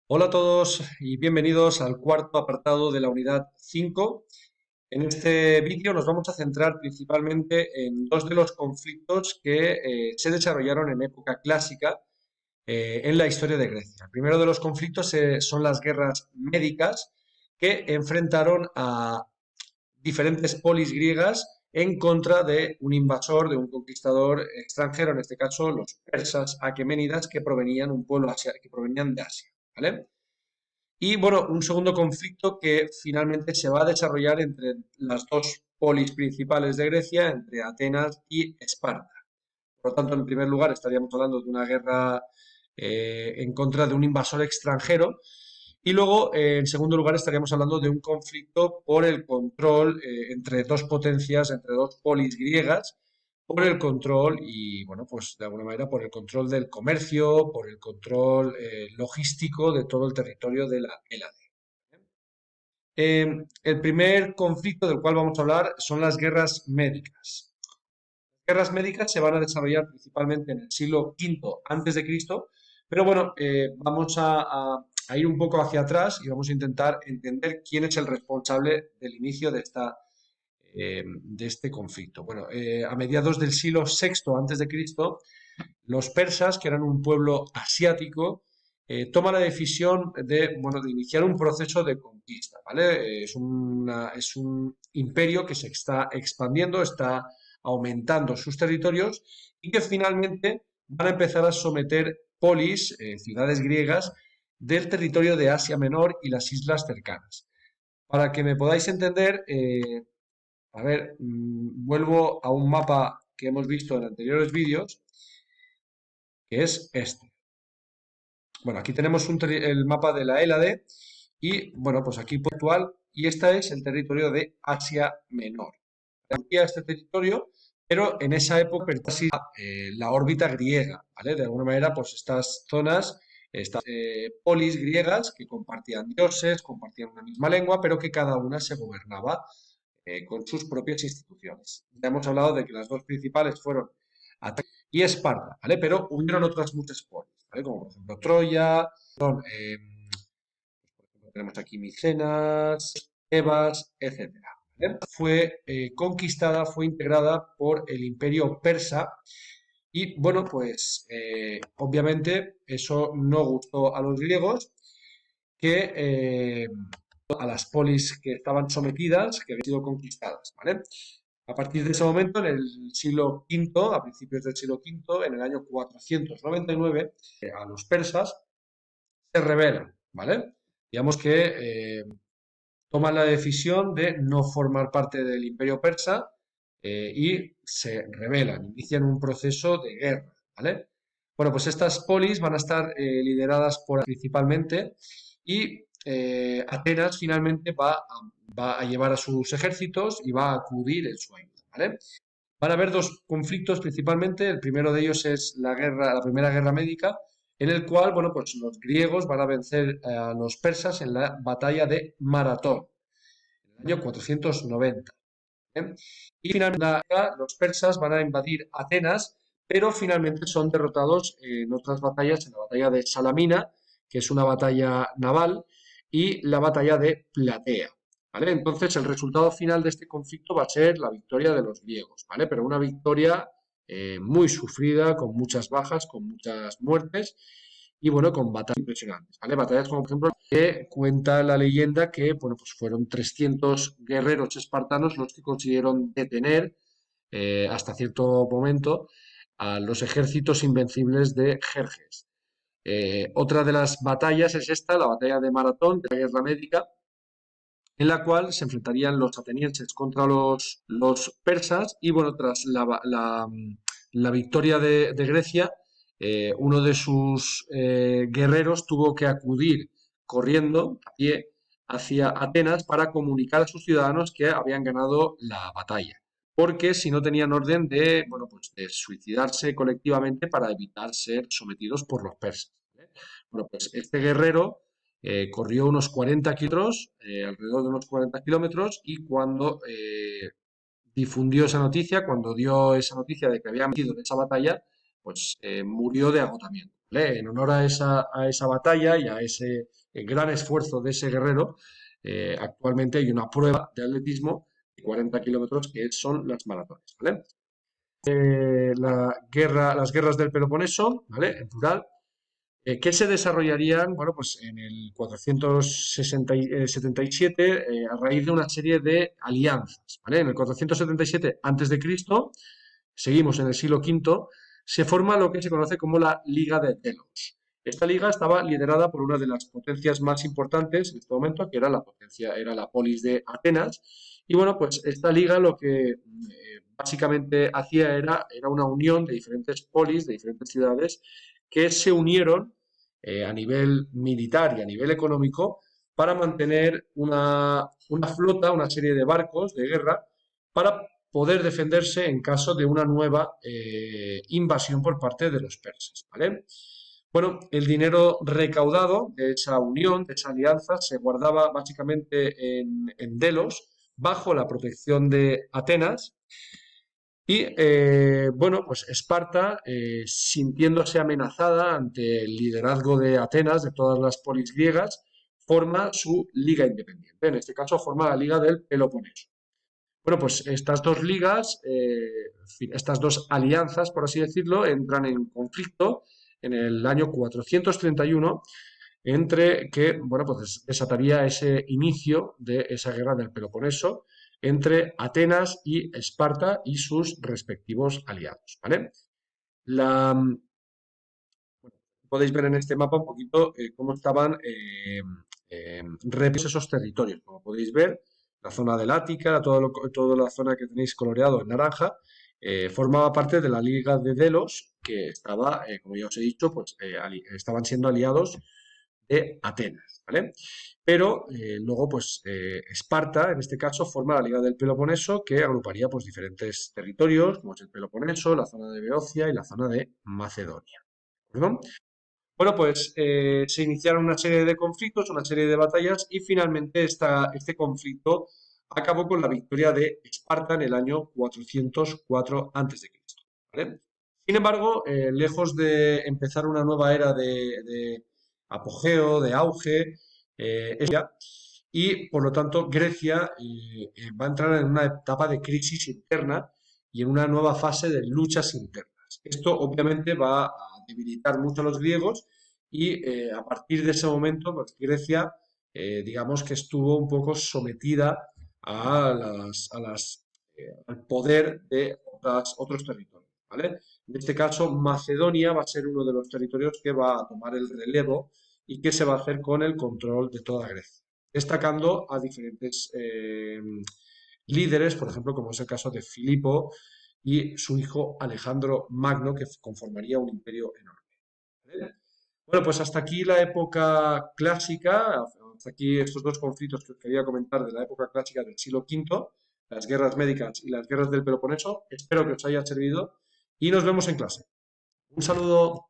Hola a todos y bienvenidos al cuarto apartado de la unidad 5. En este vídeo nos vamos a centrar principalmente en dos de los conflictos que se desarrollaron en época clásica en la historia de Grecia. El primero de los conflictos son las guerras médicas que enfrentaron a diferentes polis griegas en contra de un invasor, de un conquistador extranjero, en este caso los persas aqueménidas que provenían que provenían de Asia, ¿vale? Y bueno, un segundo conflicto que finalmente se va a desarrollar entre las dos polis principales de Grecia, entre Atenas y Esparta. Por lo tanto, en primer lugar, estaríamos hablando de una guerra en contra de un invasor extranjero. Y luego, en segundo lugar, estaríamos hablando de un conflicto por el control entre dos potencias, entre dos polis griegas, por el control y, bueno, pues de alguna manera por el control del comercio, por el control logístico de todo el territorio de la Hélade. El primer conflicto del cual vamos a hablar son las guerras médicas. Las guerras médicas se van a desarrollar principalmente en el siglo V antes de Cristo, pero bueno, vamos a ir un poco hacia atrás y vamos a intentar entender quién es el responsable del inicio de este conflicto. Bueno, a mediados del siglo VI antes de Cristo, los persas, que eran un pueblo asiático, toman la decisión bueno, de iniciar un proceso de conquista, ¿vale? Es un imperio que se está expandiendo, está aumentando sus territorios y que finalmente van a empezar a someter polis, ciudades griegas, del territorio de Asia Menor y las islas cercanas. Para que me podáis entender, a ver, vuelvo a un mapa que hemos visto en anteriores vídeos, que es este. Bueno, aquí tenemos el mapa de la Hélade y, bueno, pues aquí actual y este es el territorio de Asia Menor. Aquí a este territorio, pero en esa época pertenecía la órbita griega, ¿vale? De alguna manera, pues estas zonas, estas polis griegas que compartían dioses, compartían una misma lengua, pero que cada una se gobernaba con sus propias instituciones. Ya hemos hablado de que las dos principales fueron Atenas y Esparta, ¿vale? Pero hubieron otras muchas polis, ¿vale? Como por ejemplo Troya, tenemos aquí Micenas, Tebas, etcétera, ¿vale? Fue conquistada, fue integrada por el imperio persa y bueno, pues obviamente eso no gustó a los griegos que a las polis que estaban sometidas, que habían sido conquistadas, ¿vale? A partir de ese momento, en el siglo V, a principios del siglo V, en el año 499, a los persas se rebelan, ¿vale? Digamos que toman la decisión de no formar parte del imperio persa y se rebelan, inician un proceso de guerra, ¿vale? Bueno, pues estas polis van a estar lideradas por principalmente y Atenas finalmente va a llevar a sus ejércitos y va a acudir en su ayuda, ¿vale? Van a haber dos conflictos principalmente. El primero de ellos es la primera guerra médica, en el cual, bueno, pues los griegos van a vencer a los persas en la batalla de Maratón, en el año 490. ¿Eh? Y finalmente los persas van a invadir Atenas, pero finalmente son derrotados en otras batallas, en la batalla de Salamina, que es una batalla naval, y la batalla de Platea. ¿Vale? Entonces el resultado final de este conflicto va a ser la victoria de los griegos, ¿vale? Pero una victoria muy sufrida, con muchas bajas, con muchas muertes y bueno, con batallas impresionantes, ¿vale? Batallas como por ejemplo que cuenta la leyenda que, bueno, pues fueron 300 guerreros espartanos los que consiguieron detener hasta cierto momento a los ejércitos invencibles de Jerjes. Otra de las batallas es esta, la batalla de Maratón, de la guerra médica, en la cual se enfrentarían los atenienses contra los persas y bueno, tras la victoria de Grecia, uno de sus guerreros tuvo que acudir corriendo a pie hacia Atenas para comunicar a sus ciudadanos que habían ganado la batalla, porque si no tenían orden de, bueno, pues de suicidarse colectivamente para evitar ser sometidos por los persas, ¿vale? Bueno, pues este guerrero corrió unos 40 kilómetros, alrededor de unos 40 kilómetros, y cuando difundió esa noticia, cuando dio esa noticia de que había metido en esa batalla, pues murió de agotamiento. ¿vale? En honor a esa batalla y a ese gran esfuerzo de ese guerrero, actualmente hay una prueba de atletismo de 40 kilómetros que son las maratones, ¿vale? Las guerras del Peloponeso, ¿vale? En plural, que se desarrollarían, bueno, pues en el 477 a raíz de una serie de alianzas, ¿vale? En el 477 antes de Cristo, seguimos en el siglo V, se forma lo que se conoce como la Liga de Delos. Esta liga estaba liderada por una de las potencias más importantes en este momento, que era era la polis de Atenas. Y bueno, pues esta liga lo que básicamente hacía era una unión de diferentes polis, de diferentes ciudades, que se unieron a nivel militar y a nivel económico para mantener una flota, una serie de barcos de guerra, para poder defenderse en caso de una nueva invasión por parte de los persas, ¿vale? Bueno, el dinero recaudado de esa unión, de esa alianza, se guardaba básicamente en Delos, bajo la protección de Atenas, y bueno, pues Esparta, sintiéndose amenazada ante el liderazgo de Atenas, de todas las polis griegas, forma su liga independiente. En este caso, forma la Liga del Peloponeso. Bueno, pues estas dos ligas, en fin, estas dos alianzas, por así decirlo, entran en conflicto en el año 431, entre que, bueno, pues desataría ese inicio de esa guerra del Peloponeso entre Atenas y Esparta y sus respectivos aliados, ¿vale? Bueno, podéis ver en este mapa un poquito cómo estaban repartidos esos territorios. Como podéis ver, la zona del Ática, toda la zona que tenéis coloreado en naranja, formaba parte de la Liga de Delos, que estaba, como ya os he dicho, pues estaban siendo aliados de Atenas, ¿vale? Pero luego, pues, Esparta, en este caso, forma la Liga del Peloponeso, que agruparía, pues, diferentes territorios, como es el Peloponeso, la zona de Beocia y la zona de Macedonia. ¿De acuerdo? Bueno, pues se iniciaron una serie de conflictos, una serie de batallas y finalmente este conflicto acabó con la victoria de Esparta en el año 404 a.C., ¿vale? Sin embargo, lejos de empezar una nueva era de apogeo, de auge, y por lo tanto Grecia va a entrar en una etapa de crisis interna y en una nueva fase de luchas internas. Esto obviamente va a debilitar mucho a los griegos y a partir de ese momento, pues Grecia, digamos que estuvo un poco sometida al poder de otros territorios, ¿vale? En este caso, Macedonia va a ser uno de los territorios que va a tomar el relevo y que se va a hacer con el control de toda Grecia, destacando a diferentes líderes, por ejemplo, como es el caso de Filipo y su hijo Alejandro Magno, que conformaría un imperio enorme, ¿vale? Bueno, pues hasta aquí la época clásica, hasta aquí estos dos conflictos que os quería comentar de la época clásica del siglo V, las guerras médicas y las guerras del Peloponeso. Espero que os haya servido y nos vemos en clase. Un saludo.